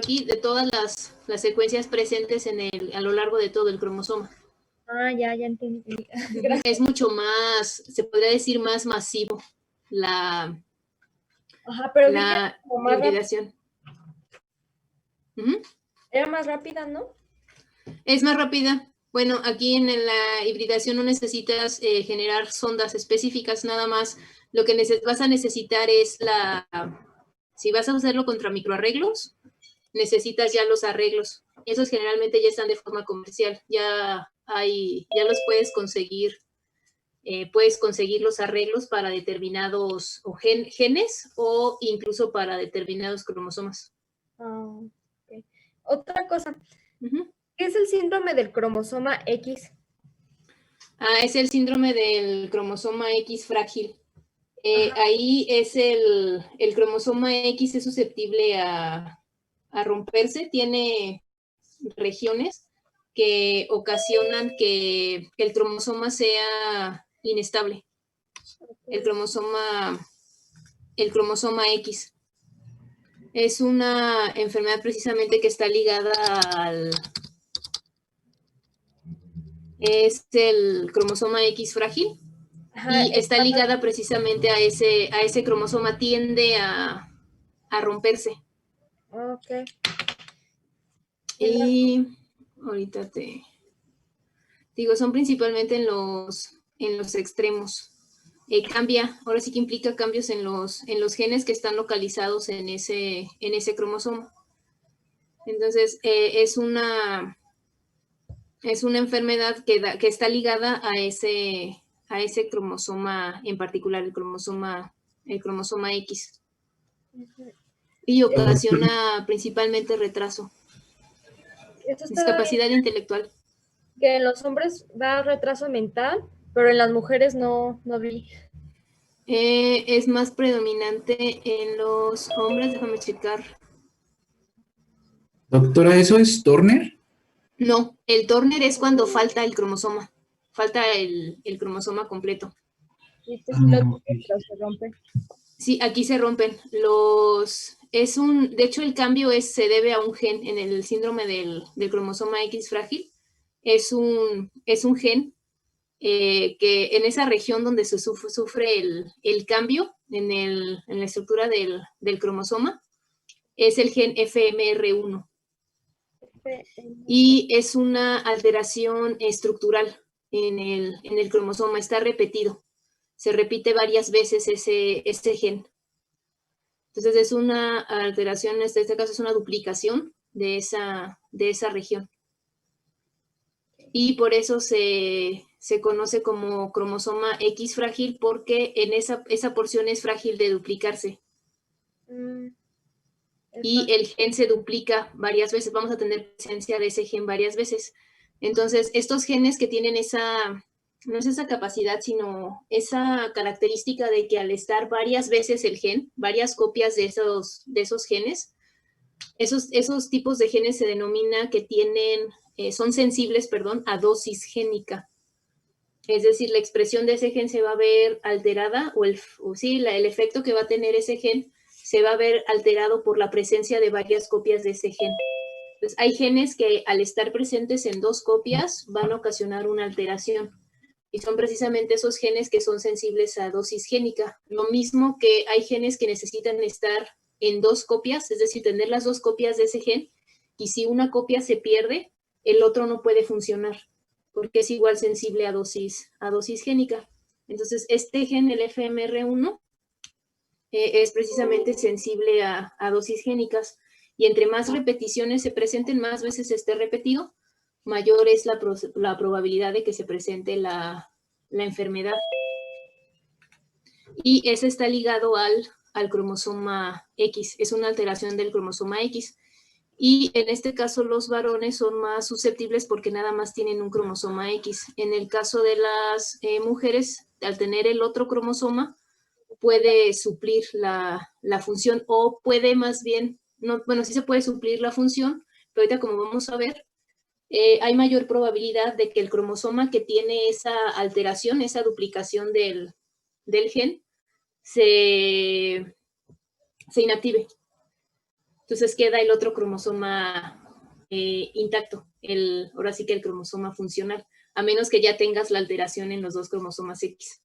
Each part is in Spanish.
y de todas las secuencias presentes a lo largo de todo el cromosoma. Ah, ya entendí. Es mucho más, se podría decir, más masivo la hibridación. Era más rápida, ¿no? Es más rápida. Bueno, aquí en la hibridación no necesitas generar sondas específicas, nada más lo que vas a necesitar es si vas a hacerlo contra microarreglos, necesitas ya los arreglos. Esos generalmente ya están de forma comercial, ya los puedes conseguir los arreglos para determinados genes o incluso para determinados cromosomas. Okay. Otra cosa, ¿qué es el síndrome del cromosoma X? Es el síndrome del cromosoma X frágil. Ahí es el cromosoma X es susceptible a romperse, tiene regiones que ocasionan que el cromosoma sea inestable. El cromosoma X es una enfermedad precisamente que está ligada es el cromosoma X frágil. Y está ligada precisamente a ese cromosoma, tiende a romperse. Ok. Y ahorita te digo, son principalmente en los extremos. Cambia, ahora sí que implica cambios en los genes que están localizados en ese cromosoma. Entonces, es una enfermedad que está ligada a ese cromosoma en particular, el cromosoma X. Y ocasiona principalmente retraso. Discapacidad intelectual. Que en los hombres da retraso mental, pero en las mujeres no vi. Es más predominante en los hombres, déjame checar. Doctora, ¿eso es Turner? No, el Turner es cuando falta el cromosoma. Falta el cromosoma completo. Se rompe. Sí, aquí se rompen. De hecho, el cambio se debe a un gen en el síndrome del cromosoma X frágil. Es un gen que en esa región donde se sufre el cambio en la estructura del cromosoma, es el gen FMR1. Y es una alteración estructural en el cromosoma, está repetido. Se repite varias veces ese gen. Entonces es una alteración, en este caso es una duplicación de esa región. Y por eso se conoce como cromosoma X frágil, porque en esa porción es frágil de duplicarse. Y el gen se duplica varias veces, vamos a tener presencia de ese gen varias veces. Entonces, estos genes que tienen no es esa capacidad, sino esa característica de que al estar varias veces el gen, varias copias de esos genes, esos tipos de genes se denomina que son sensibles, a dosis génica. Es decir, la expresión de ese gen se va a ver alterada, el efecto que va a tener ese gen se va a ver alterado por la presencia de varias copias de ese gen. Entonces, hay genes que al estar presentes en 2 copias van a ocasionar una alteración. Y son precisamente esos genes que son sensibles a dosis génica. Lo mismo que hay genes que necesitan estar en 2 copias, es decir, tener las 2 copias de ese gen, y si una copia se pierde, el otro no puede funcionar, porque es igual sensible a dosis génica. Entonces, este gen, el FMR1, es precisamente sensible a dosis génicas, y entre más repeticiones se presenten, más veces esté repetido, mayor es la probabilidad de que se presente la enfermedad. Y ese está ligado al cromosoma X, es una alteración del cromosoma X. Y en este caso los varones son más susceptibles porque nada más tienen un cromosoma X. En el caso de las mujeres, al tener el otro cromosoma, puede suplir la función, o puede más bien, sí se puede suplir la función, pero ahorita como vamos a ver, hay mayor probabilidad de que el cromosoma que tiene esa alteración, esa duplicación del gen, se inactive. Entonces queda el otro cromosoma intacto, ahora sí que el cromosoma funcional, a menos que ya tengas la alteración en los dos cromosomas X.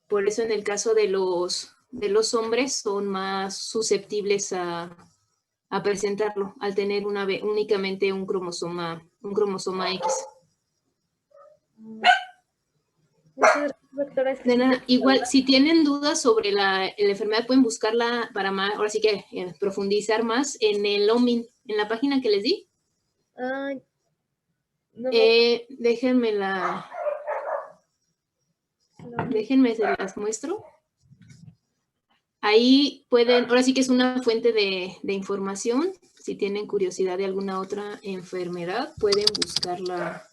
Por eso en el caso de los hombres son más susceptibles a presentarlo al tener únicamente un cromosoma X. Muchas gracias, doctora. De nada. Igual, si tienen dudas sobre la enfermedad, pueden buscarla para más, ahora sí que profundizar más en el OMIN, en la página que les di. Ay, no, Déjenme se las muestro. Ahí pueden, ahora sí que es una fuente de información. Si tienen curiosidad de alguna otra enfermedad, pueden buscarla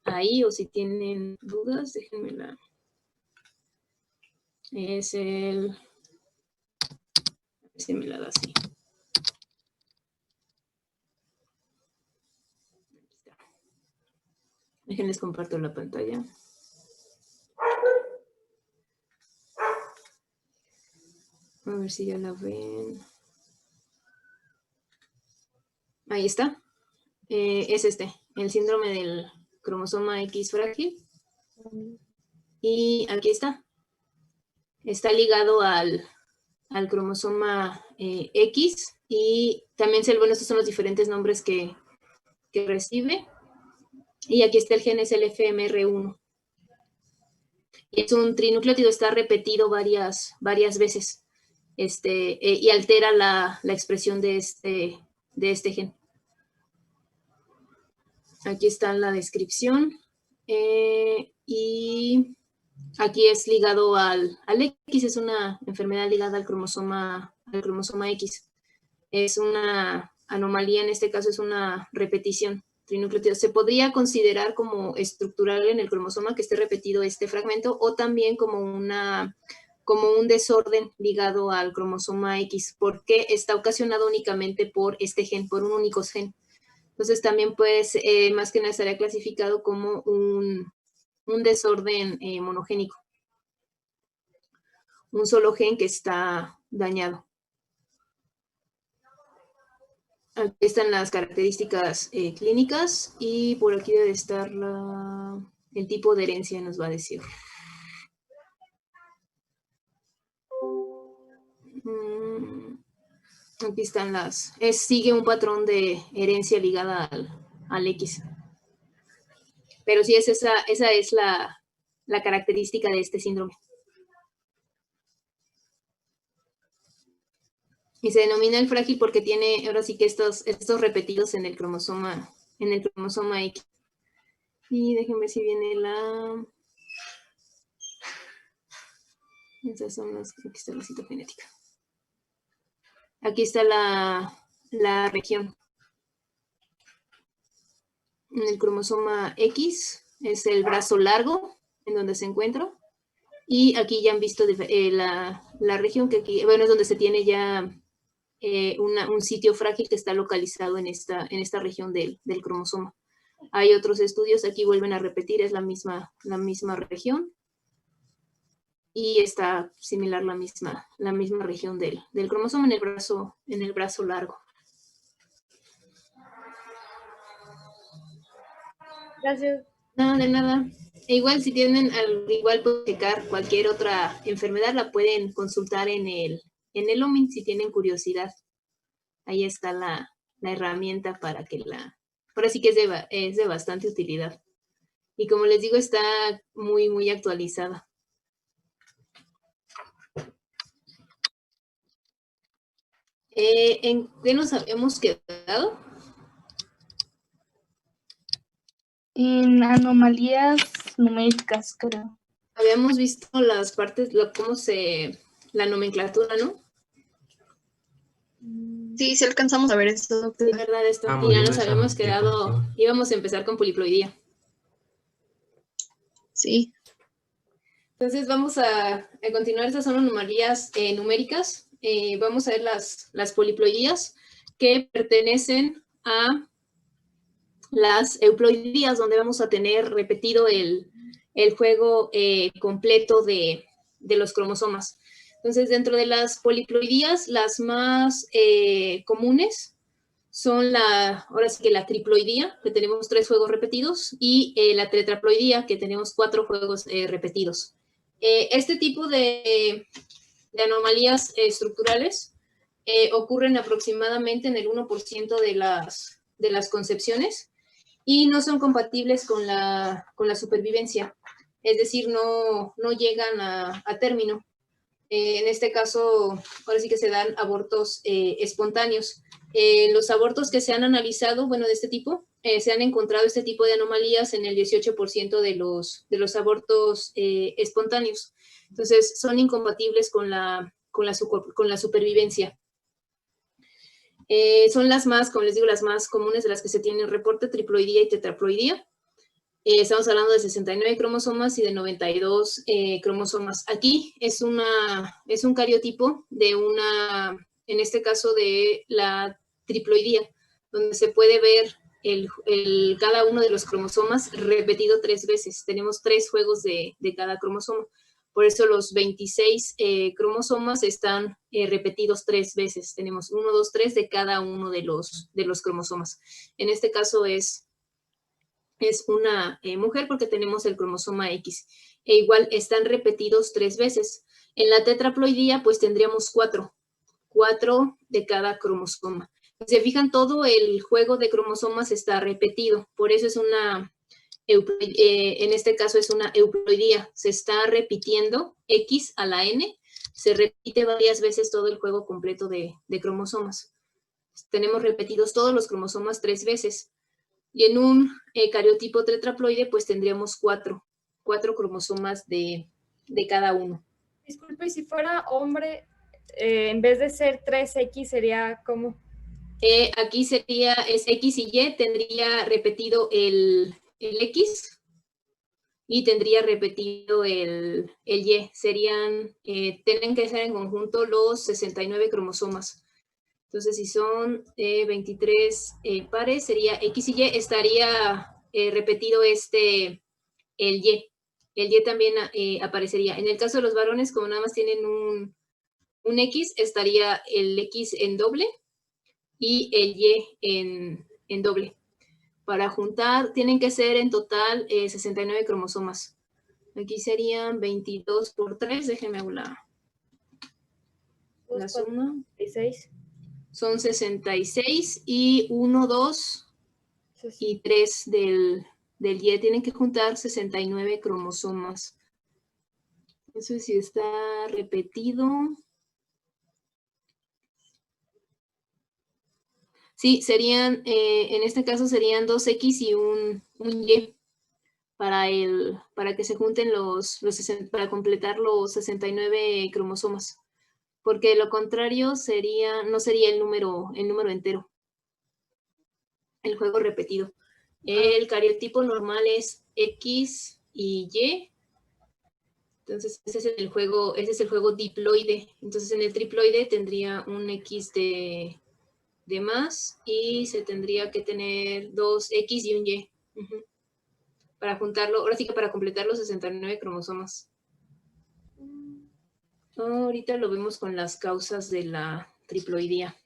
ahí, o si tienen dudas, déjenmela. Es el... Se me la da así. Déjenles comparto la pantalla. A ver si ya la ven. Ahí está. Es el síndrome del cromosoma X frágil. Y aquí está. Está ligado al cromosoma X, y también bueno, estos son los diferentes nombres que recibe. Y aquí está el gen, es el FMR1. Y es un trinucleótido, está repetido varias veces. Y altera la expresión de este gen. Aquí está la descripción. Y aquí es ligado al X, es una enfermedad ligada al cromosoma X. Es una anomalía, en este caso es una repetición trinucleótida. Se podría considerar como estructural en el cromosoma que esté repetido este fragmento, o también como un desorden ligado al cromosoma X, porque está ocasionado únicamente por este gen, por un único gen. Entonces también pues más que nada estaría clasificado como un desorden monogénico. Un solo gen que está dañado. Aquí están las características clínicas, y por aquí debe estar el tipo de herencia, nos va a decir. Aquí están sigue un patrón de herencia ligada al X. Pero sí, esa es la característica de este síndrome. Y se denomina el frágil porque tiene, ahora sí que estos repetidos en el cromosoma X. Y déjenme ver si viene esas son aquí está la citogenética. Aquí está la región. En el cromosoma X es el brazo largo en donde se encuentra. Y aquí ya han visto la región que aquí, bueno, es donde se tiene ya un sitio frágil que está localizado en esta región del cromosoma. Hay otros estudios, aquí vuelven a repetir, es la misma región. Y está similar la misma región del cromosoma en el brazo largo. Gracias. No, de nada. E igual si tienen, igual pueden checar cualquier otra enfermedad, la pueden consultar en el OMIN si tienen curiosidad. Ahí está la herramienta para que ahora sí que es de bastante utilidad. Y como les digo, está muy, muy actualizada. ¿En qué nos habíamos quedado? En anomalías numéricas, creo. Habíamos visto las partes, la nomenclatura, ¿no? Sí, sí alcanzamos a ver eso. Sí, verdad, esto. Y ya nos habíamos quedado, íbamos a empezar con poliploidía. Sí. Entonces vamos a continuar, estas son anomalías numéricas. Vamos a ver las poliploidías que pertenecen a las euploidías, donde vamos a tener repetido el juego completo de los cromosomas. Entonces, dentro de las poliploidías, las más comunes son ahora sí que la triploidía, que tenemos 3 juegos repetidos, y la tetraploidía, que tenemos 4 juegos repetidos. Este tipo de anomalías estructurales ocurren aproximadamente en el 1% de las concepciones y no son compatibles con la supervivencia, es decir, no llegan a término. En este caso, ahora sí que se dan abortos espontáneos. Los abortos que se han analizado, bueno, de este tipo, se han encontrado este tipo de anomalías en el 18% de los abortos espontáneos. Entonces, son incompatibles con la supervivencia. Son las más, como les digo, las más comunes de las que se tienen reporte, triploidía y tetraploidía. Estamos hablando de 69 cromosomas y de 92 cromosomas. Aquí es un cariotipo de en este caso de la triploidía, donde se puede ver cada uno de los cromosomas repetido 3 veces. Tenemos 3 juegos de cada cromosoma. Por eso los 26 cromosomas están repetidos 3 veces. Tenemos 1, 2, 3 de cada uno de los cromosomas. En este caso es una mujer porque tenemos el cromosoma X. E igual están repetidos 3 veces. En la tetraploidía pues tendríamos 4 de cada cromosoma. Si se fijan, todo el juego de cromosomas está repetido. Por eso es en este caso es una euploidía. Se está repitiendo X a la N. Se repite varias veces todo el juego completo de cromosomas. Tenemos repetidos todos los cromosomas 3 veces. Y en un cariotipo tetraploide, pues tendríamos 4 cromosomas de cada uno. Disculpe, si fuera hombre, en vez de ser 3X, sería ¿cómo? Aquí es X y Y, tendría repetido el X y tendría repetido el Y. Tienen que ser en conjunto los 69 cromosomas. Entonces, si son 23 pares, sería X y Y, estaría repetido el Y. El Y también aparecería. En el caso de los varones, como nada más tienen un X, estaría el X en doble y el Y en doble. Para juntar, tienen que ser en total 69 cromosomas. Aquí serían 22 por 3, déjenme hablar. La suma. 16. Son 66 y 1, 2 y 3 del Y. Tienen que juntar 69 cromosomas. Eso sí está repetido. Sí, en este caso serían 2X y un Y para que se junten para completar los 69 cromosomas. Porque de lo contrario no sería el número entero. El juego repetido. El cariotipo normal es X y Y. Entonces, ese es el juego diploide. Entonces, en el triploide tendría un X de más y se tendría que tener 2X y un Y. Para juntarlo, ahora sí que para completar los 69 cromosomas. Ahorita lo vemos con las causas de la triploidía.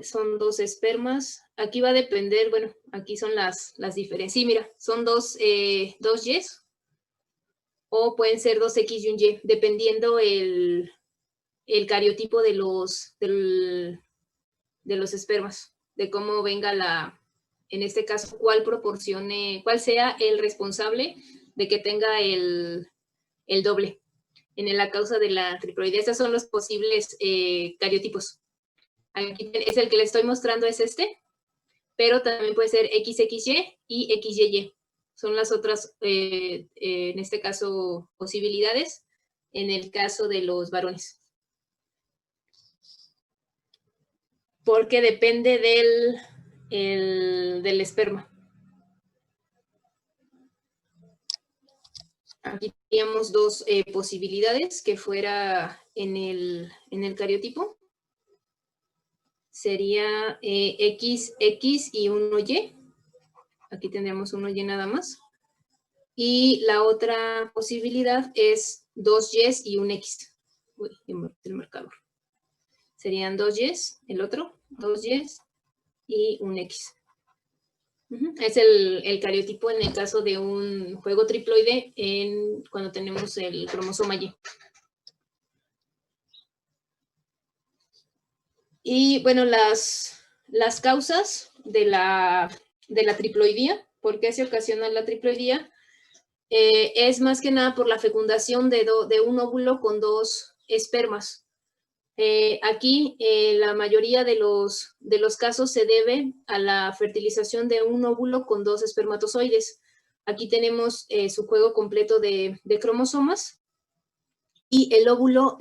Son 2 espermas. Aquí va a depender, bueno, aquí son las diferencias. Sí, mira, son 2 Ys o pueden ser 2X y un Y, dependiendo el cariotipo de los espermas, de cómo venga en este caso, cuál sea el responsable de que tenga el doble en la causa de la triploidía. Estos son los posibles cariotipos. Aquí es el que les estoy mostrando, es este, pero también puede ser XXY y XYY. Son las otras, en este caso, posibilidades en el caso de los varones. Porque depende del esperma. Aquí teníamos 2 posibilidades, que fuera en el cariotipo. Sería XX y 1Y. Aquí tendríamos 1Y nada más. Y la otra posibilidad es 2 Ys y un X. Uy, el marcador. Serían 2 Ys, el otro, 2 Ys y un X. Es el cariotipo en el caso de un juego triploide cuando tenemos el cromosoma Y. Y bueno, las causas de la triploidía, ¿por qué se ocasiona la triploidía? Es más que nada por la fecundación de un óvulo con 2 espermas. Aquí la mayoría de los casos se debe a la fertilización de un óvulo con 2 espermatozoides. Aquí tenemos su juego completo de cromosomas y el óvulo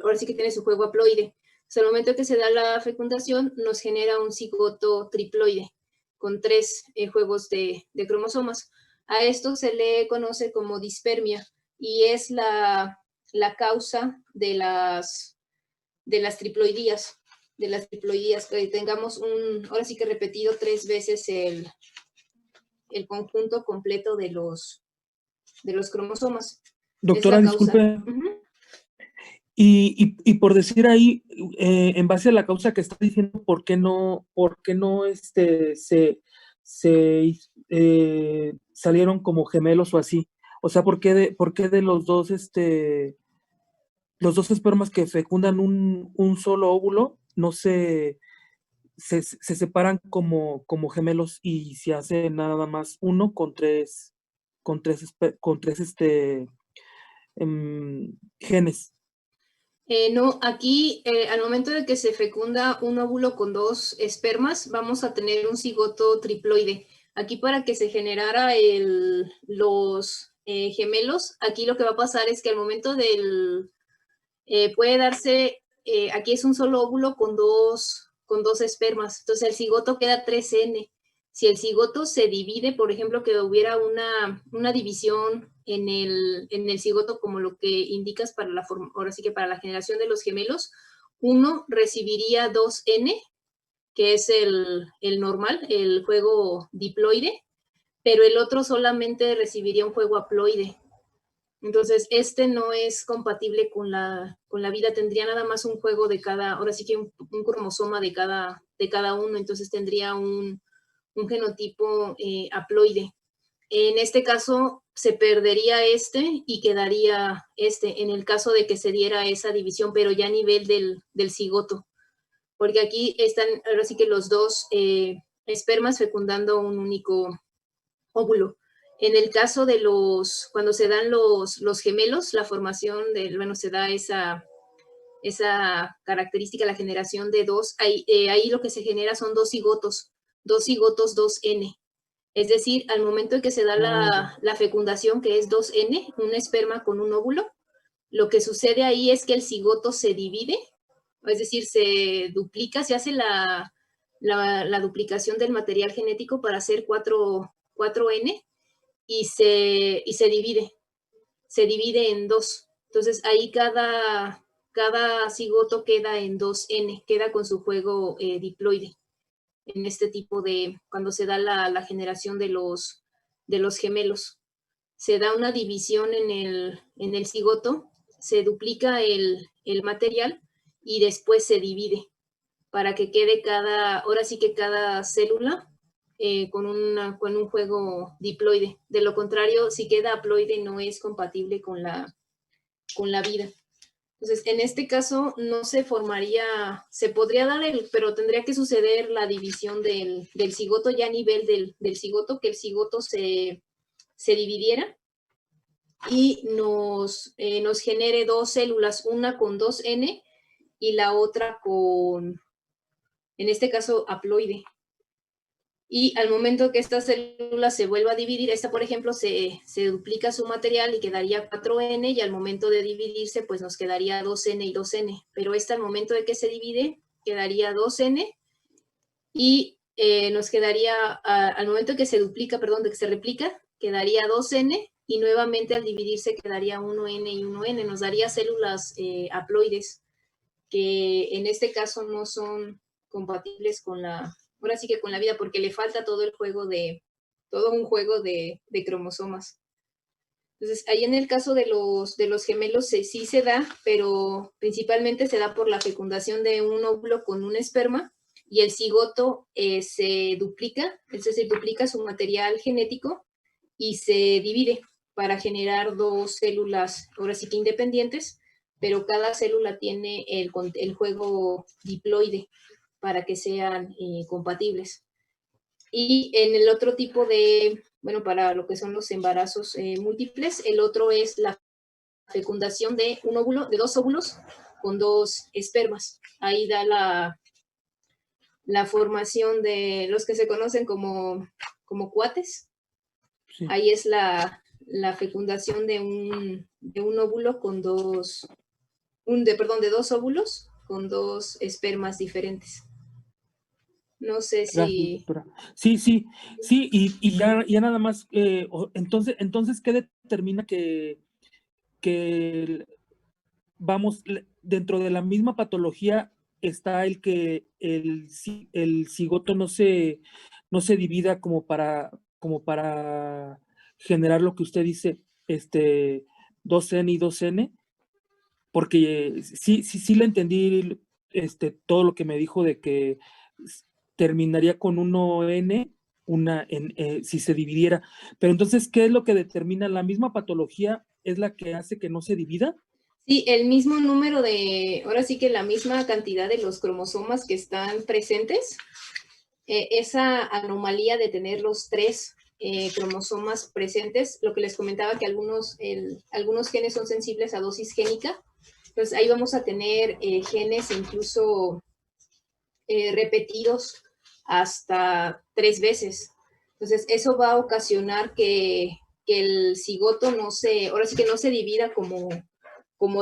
ahora sí que tiene su juego haploide. Hasta el momento que se da la fecundación nos genera un cigoto triploide con 3 juegos de cromosomas. A esto se le conoce como dispermia y es la causa de las triploidías, que tengamos ahora sí que repetido 3 veces el conjunto completo de los cromosomas. Doctora, disculpe. Y por decir ahí, en base a la causa que está diciendo, ¿por qué no salieron como gemelos o así? O sea, ¿por qué de los dos espermas que fecundan un solo óvulo no se separan como gemelos y se hace nada más uno con tres genes? No, aquí al momento de que se fecunda un óvulo con 2 espermas, vamos a tener un cigoto triploide. Aquí para que se generara los gemelos, aquí lo que va a pasar es que al momento puede darse, aquí es un solo óvulo con dos espermas, entonces el cigoto queda 3N. Si el cigoto se divide, por ejemplo, que hubiera una división en el cigoto, como lo que indicas para ahora sí que para la generación de los gemelos, uno recibiría 2N, que es el normal, el juego diploide, pero el otro solamente recibiría un juego haploide. Entonces, no es compatible con la vida, tendría nada más un juego de cada, ahora sí que un cromosoma de cada uno, entonces tendría un genotipo haploide. En este caso, se perdería y quedaría en el caso de que se diera esa división, pero ya a nivel del cigoto, porque aquí están ahora sí que los 2 espermas fecundando un único óvulo. En el caso de cuando se dan los gemelos, la formación se da esa característica, la generación de 2, ahí lo que se genera son 2 cigotos, 2N. Es decir, al momento en que se da la fecundación, que es 2N, un esperma con un óvulo, lo que sucede ahí es que el cigoto se divide, es decir, se duplica, se hace la duplicación del material genético para hacer 4N, y se divide en 2. Entonces ahí cada cigoto queda en 2N, queda con su juego diploide. En este tipo cuando se da la generación de los gemelos. Se da una división en el cigoto, se duplica el material y después se divide para que quede ahora sí que cada célula con un juego diploide. De lo contrario, si queda haploide, no es compatible con la vida. Entonces, en este caso, no se formaría, se podría dar pero tendría que suceder la división del cigoto ya a nivel del cigoto, que el cigoto se dividiera y nos genere 2 células, una con 2N y la otra con, en este caso, haploide. Y al momento que esta célula se vuelva a dividir, esta, por ejemplo, se duplica su material y quedaría 4N, y al momento de dividirse, pues nos quedaría 2N y 2N. Pero esta, al momento de que se divide, quedaría 2N y nos quedaría, al momento que se duplica, perdón, de que se replica, quedaría 2N y nuevamente al dividirse quedaría 1N y 1N. Nos daría células haploides que en este caso no son compatibles con ahora sí que con la vida, porque le falta todo un juego de cromosomas. Entonces, ahí en el caso de los gemelos sí se da, pero principalmente se da por la fecundación de un óvulo con un esperma y el cigoto se duplica, es decir, duplica su material genético y se divide para generar dos células, ahora sí que independientes, pero cada célula tiene el juego diploide para que sean compatibles. Y en el otro tipo de, bueno, para lo que son los embarazos múltiples, el otro es la fecundación de un óvulo, de dos óvulos con dos espermas. Ahí da la formación de los que se conocen como cuates. Sí. Ahí es la fecundación de un óvulo con de dos óvulos con dos espermas diferentes. No sé Gracias, si... doctora. Sí, y ya nada más, entonces, ¿qué determina que vamos, dentro de la misma patología está el que el cigoto no se divida como para generar lo que usted dice, 2N y 2N? Porque sí le entendí todo lo que me dijo de que terminaría con 1N, si se dividiera. Pero entonces, ¿qué es lo que determina? ¿La misma patología es la que hace que no se divida? Sí, el mismo número ahora sí que la misma cantidad de los cromosomas que están presentes, esa anomalía de tener los tres cromosomas presentes, lo que les comentaba que algunos genes son sensibles a dosis génica, entonces ahí vamos a tener genes incluso repetidos hasta 3 veces. Entonces eso va a ocasionar que el cigoto ahora sí que no se divida como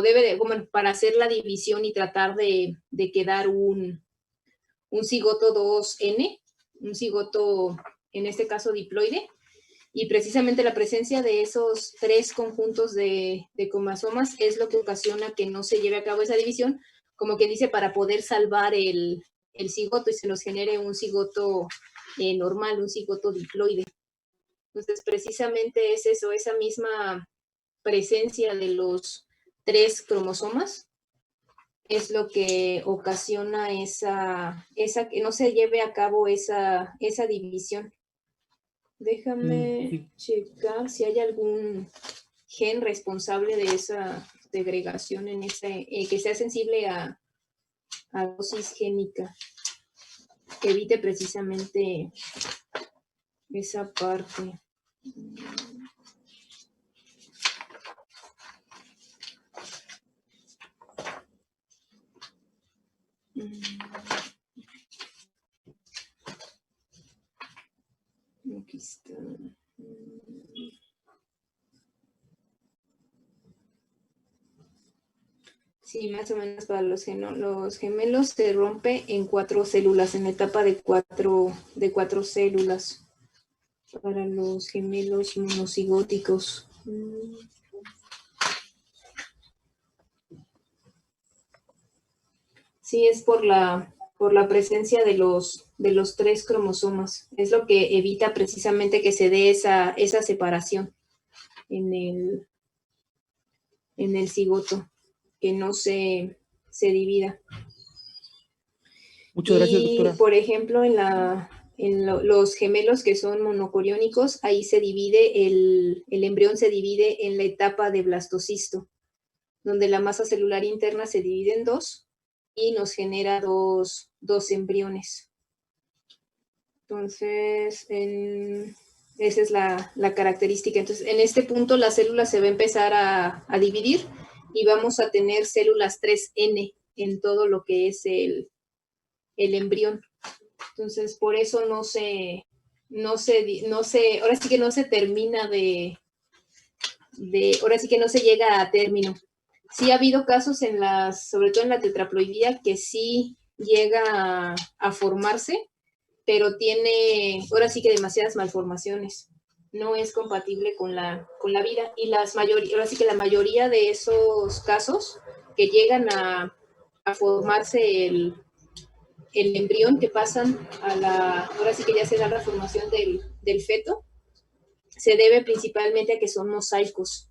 debe de, como para hacer la división y tratar de quedar un cigoto 2N, un cigoto, en este caso diploide, y precisamente la presencia de esos 3 conjuntos de cromosomas es lo que ocasiona que no se lleve a cabo esa división, como que dice, para poder salvar el cigoto y se nos genere un cigoto normal, un cigoto diploide. Entonces, precisamente es eso, esa misma presencia de los 3 cromosomas es lo que ocasiona que no se lleve a cabo esa división. Déjame checar si hay algún gen responsable de esa segregación en que sea sensible a dosis génica, que evite precisamente esa parte. Aquí está. Sí, más o menos para los gemelos se rompe en 4 células, en la etapa de 4 células. Para los gemelos monocigóticos. Sí, es por la presencia de los 3 cromosomas. Es lo que evita precisamente que se dé esa separación en el cigoto, que no se divida. Muchas gracias, doctora. Y, por ejemplo, los gemelos que son monocoriónicos, ahí se divide, el embrión se divide en la etapa de blastocisto, donde la masa celular interna se divide en 2 y nos genera dos embriones. Entonces, esa es la característica. Entonces, en este punto la célula se va a empezar a dividir y vamos a tener células 3N en todo lo que es el embrión. Entonces, por eso ahora sí que no se termina ahora sí que no se llega a término. Sí ha habido casos sobre todo en la tetraploidía, que sí llega a formarse, pero tiene ahora sí que demasiadas malformaciones. No es compatible con la vida. Y ahora sí que la mayoría de esos casos que llegan a formarse el embrión, que pasan ahora sí que ya se da la formación del feto, se debe principalmente a que son mosaicos.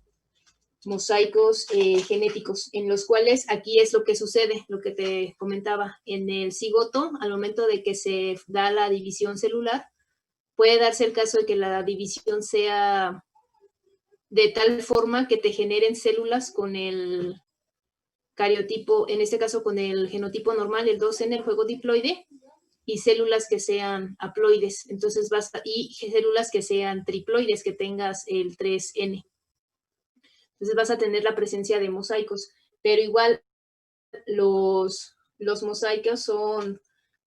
mosaicos genéticos, en los cuales aquí es lo que sucede, lo que te comentaba. En el cigoto, al momento de que se da la división celular, puede darse el caso de que la división sea de tal forma que te generen células con el cariotipo, en este caso con el genotipo normal, el 2N, el juego diploide, y células que sean haploides, entonces y células que sean triploides, que tengas el 3N. Entonces vas a tener la presencia de mosaicos, pero igual los mosaicos son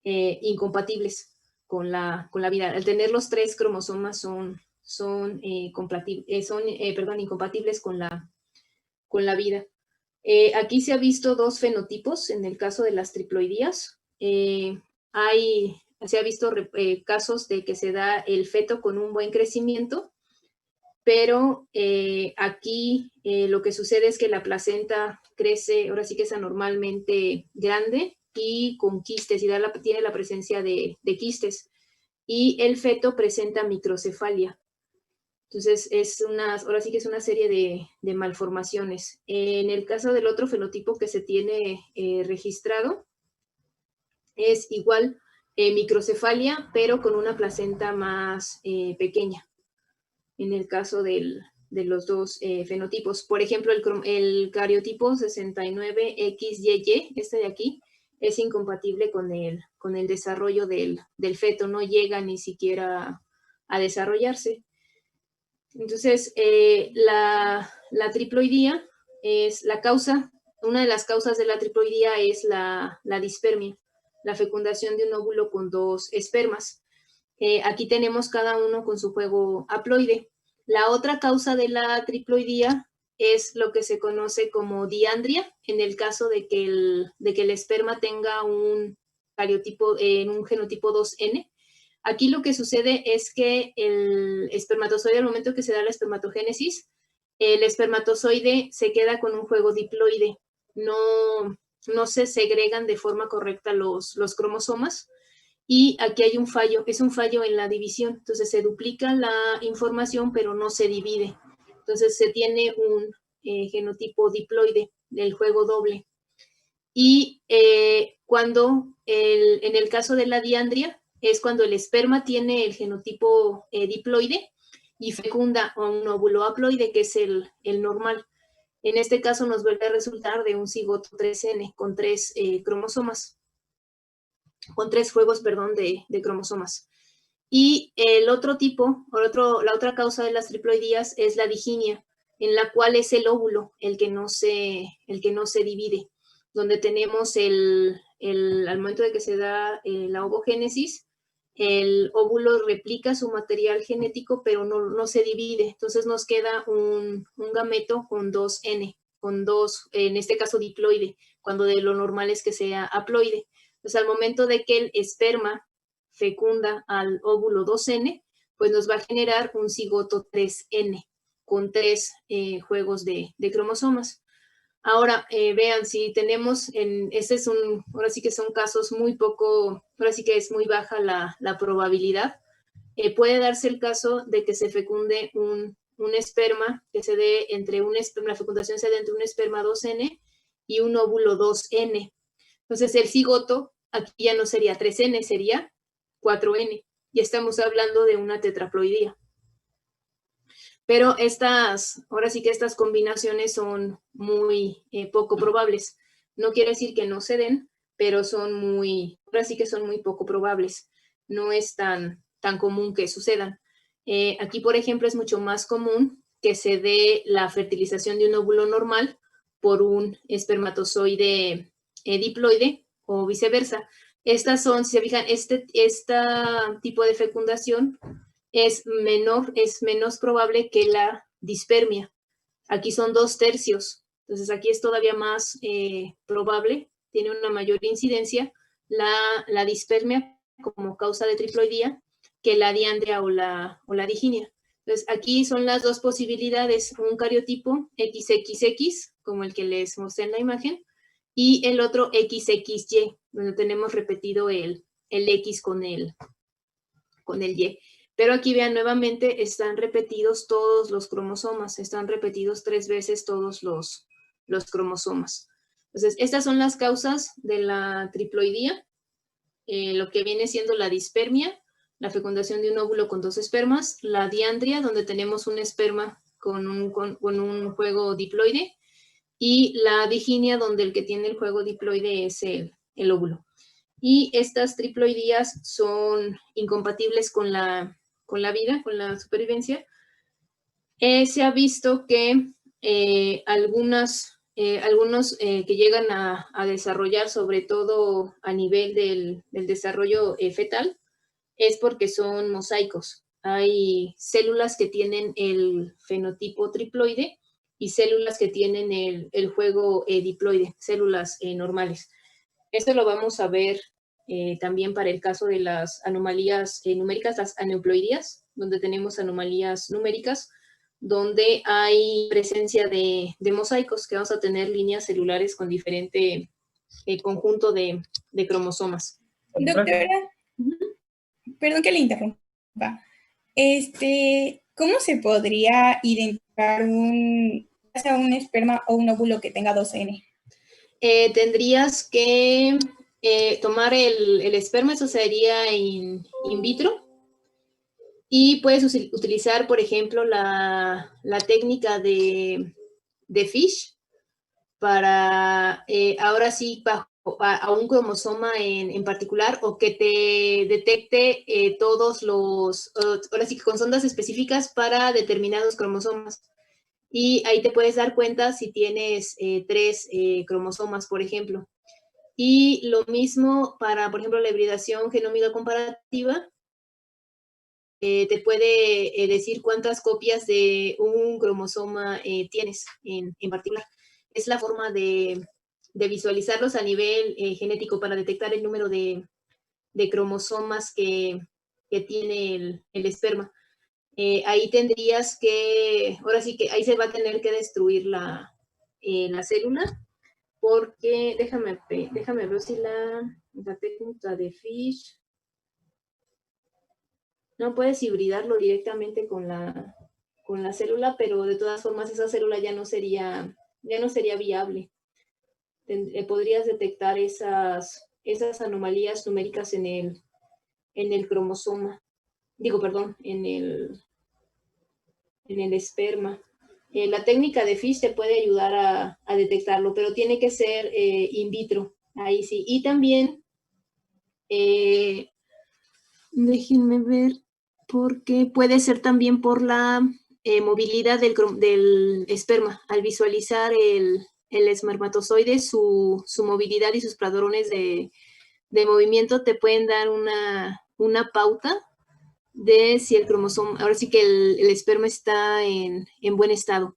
incompatibles con la vida. Al tener los 3 cromosomas son incompatibles con la vida. Aquí se ha visto 2 fenotipos en el caso de las triploidías. Se ha visto casos de que se da el feto con un buen crecimiento, pero aquí lo que sucede es que la placenta crece, ahora sí que es anormalmente grande y con quistes, y tiene la presencia de quistes, y el feto presenta microcefalia. Entonces, ahora sí que es una serie de malformaciones. En el caso del otro fenotipo que se tiene registrado, es igual microcefalia, pero con una placenta más pequeña. En el caso de los 2 fenotipos. Por ejemplo, el cariotipo 69XYY, este de aquí, es incompatible con el desarrollo del feto, no llega ni siquiera a desarrollarse. Entonces, la triploidía es la causa, una de las causas de la triploidía es la dispermia, la fecundación de un óvulo con 2 espermas. Aquí tenemos cada uno con su juego haploide. La otra causa de la triploidía es lo que se conoce como diandria, en el caso de que el esperma tenga un cariotipo, un genotipo 2N. Aquí lo que sucede es que el espermatozoide, al momento que se da la espermatogénesis, el espermatozoide se queda con un juego diploide. No se segregan de forma correcta los cromosomas. Y aquí hay un fallo, es un fallo en la división. Entonces se duplica la información, pero no se divide. Entonces se tiene un genotipo diploide del juego doble. Y en el caso de la diandria, es cuando el esperma tiene el genotipo diploide y fecunda a un óvulo haploide, que es el normal. En este caso nos vuelve a resultar de un cigoto 3N con 3 cromosomas. Con 3 juegos, de cromosomas. Y el otro tipo, la otra causa de las triploidías es la diginia, en la cual es el óvulo el que no se divide, donde tenemos al momento de que se da la ovogénesis, el óvulo replica su material genético, pero no se divide. Entonces nos queda un gameto con 2N, con 2, en este caso diploide, cuando de lo normal es que sea haploide. Pues al momento de que el esperma fecunda al óvulo 2N, pues nos va a generar un cigoto 3N con 3 juegos de cromosomas. Ahora, vean, si tenemos, ahora sí que son casos muy poco, ahora sí que es muy baja la probabilidad. Puede darse el caso de que se fecunde un esperma, que se dé entre la fecundación se dé entre un esperma 2N y un óvulo 2N. Entonces, el cigoto aquí ya no sería 3N, sería 4N. Y estamos hablando de una tetraploidía. Pero ahora sí que estas combinaciones son muy poco probables. No quiere decir que no se den, pero ahora sí que son muy poco probables. No es tan común que sucedan. Aquí, por ejemplo, es mucho más común que se dé la fertilización de un óvulo normal por un espermatozoide diploide o viceversa. Estas son, si se fijan, este tipo de fecundación es menos probable que la dispermia. Aquí son 2/3. Entonces aquí es todavía más probable, tiene una mayor incidencia la dispermia como causa de triploidía que la diandria o la diginia. Entonces aquí son las 2 posibilidades, un cariotipo XXX, como el que les mostré en la imagen, y el otro XXY, donde tenemos repetido el X con el Y. Pero aquí vean nuevamente, están repetidos todos los cromosomas, están repetidos 3 veces todos los cromosomas. Entonces, estas son las causas de la triploidía, lo que viene siendo la dispermia, la fecundación de un óvulo con 2 espermas, la diandria, donde tenemos un esperma con un juego diploide, y la diginia, donde el que tiene el juego diploide es el óvulo. Y estas triploidías son incompatibles con la vida, con la supervivencia. Se ha visto que algunos que llegan a desarrollar, sobre todo a nivel del desarrollo fetal, es porque son mosaicos. Hay células que tienen el fenotipo triploide y células que tienen el juego diploide, células normales. Esto lo vamos a ver también para el caso de las anomalías numéricas, las aneuploidías, donde tenemos anomalías numéricas, donde hay presencia de mosaicos, que vamos a tener líneas celulares con diferente conjunto de cromosomas. Doctora, perdón que le interrumpa. ¿Cómo se podría identificar ya sea un esperma o un óvulo que tenga 2N? Tendrías que tomar el esperma, eso sería in vitro, y puedes utilizar, por ejemplo, la técnica de FISH para, ahora sí, a un cromosoma en particular, o que te detecte todos ahora sí, con sondas específicas para determinados cromosomas. Y ahí te puedes dar cuenta si tienes 3 cromosomas, por ejemplo. Y lo mismo para, por ejemplo, la hibridación genómica comparativa. Te puede decir cuántas copias de un cromosoma tienes en particular. Es la forma de visualizarlos a nivel genético para detectar el número de cromosomas que tiene el esperma. Ahí tendrías que, ahora sí que ahí se va a tener que destruir la célula, porque déjame ver si la técnica de FISH, no puedes hibridarlo directamente con la célula, pero de todas formas esa célula ya no sería viable. Podrías detectar esas anomalías numéricas en el cromosoma, en el esperma. La técnica de FISH te puede ayudar a detectarlo, pero tiene que ser in vitro, ahí sí. Y también, déjenme ver, porque puede ser también por la movilidad del esperma. Al visualizar el espermatozoide, su movilidad y sus padrones de movimiento te pueden dar una pauta de si el cromosoma, ahora sí que el esperma está en buen estado.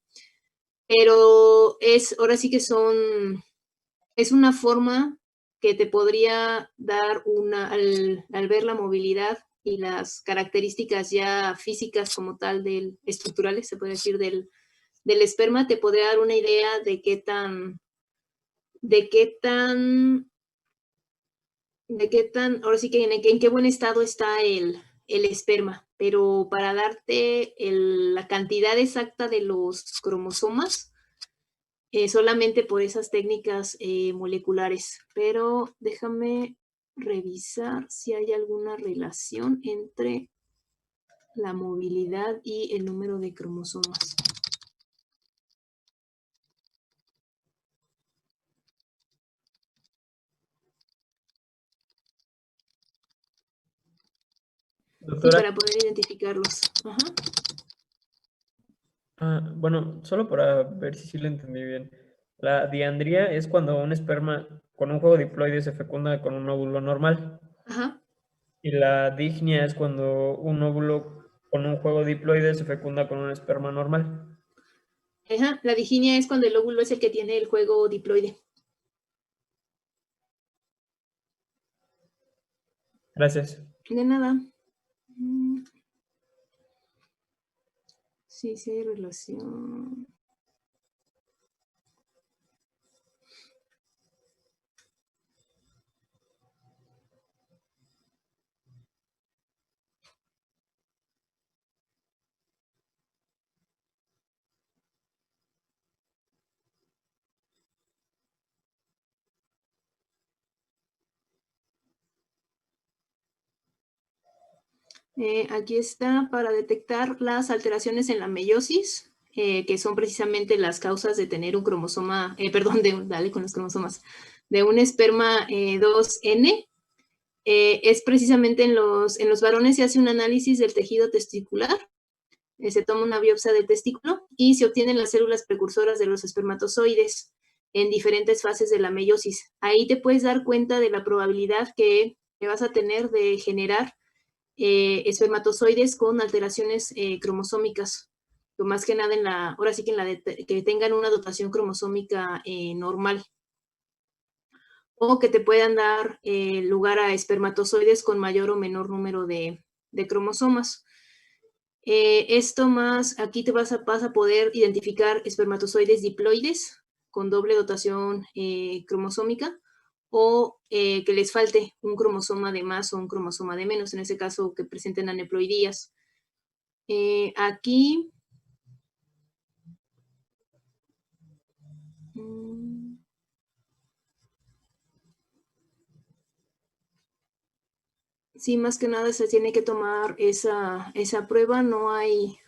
Pero ahora sí que es una forma que te podría dar al ver la movilidad y las características ya físicas como tal, estructurales, se puede decir, del esperma, te podría dar una idea de qué tan, ahora sí que en qué buen estado está el esperma. Pero para darte la cantidad exacta de los cromosomas, solamente por esas técnicas moleculares. Pero déjame revisar si hay alguna relación entre la movilidad y el número de cromosomas. Doctora, para poder identificarlos. Ajá. bueno, solo para ver si sí lo entendí bien. La diandría es cuando un esperma con un juego diploide se fecunda con un óvulo normal. Ajá. Y la dignia es cuando un óvulo con un juego diploide se fecunda con un esperma normal. Ajá. La diginia es cuando el óvulo es el que tiene el juego diploide. Gracias. De nada. Sí, sí hay relación. Aquí está para detectar las alteraciones en la meiosis, que son precisamente las causas de tener un cromosoma, dale con los cromosomas, de un esperma 2N. Es precisamente en los varones se hace un análisis del tejido testicular, se toma una biopsia del testículo y se obtienen las células precursoras de los espermatozoides en diferentes fases de la meiosis. Ahí te puedes dar cuenta de la probabilidad que vas a tener de generar espermatozoides con alteraciones cromosómicas, más que nada ahora sí que que tengan una dotación cromosómica normal, o que te puedan dar lugar a espermatozoides con mayor o menor número de cromosomas. Esto más, aquí te vas a poder identificar espermatozoides diploides con doble dotación cromosómica, o que les falte un cromosoma de más o un cromosoma de menos, en ese caso que presenten aneuploidías. Aquí sí, más que nada se tiene que tomar esa prueba. No hay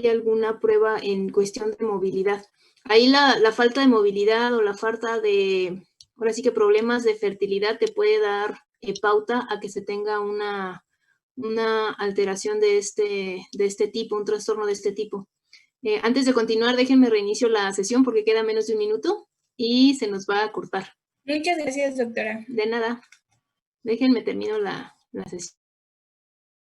alguna prueba en cuestión de movilidad. Ahí la falta de movilidad o la falta de, ahora sí que problemas de fertilidad te puede dar pauta a que se tenga una alteración de este tipo, un trastorno de este tipo. Antes de continuar, déjenme reinicio la sesión porque queda menos de un minuto y se nos va a cortar. Muchas gracias, doctora. De nada. Déjenme termino la sesión.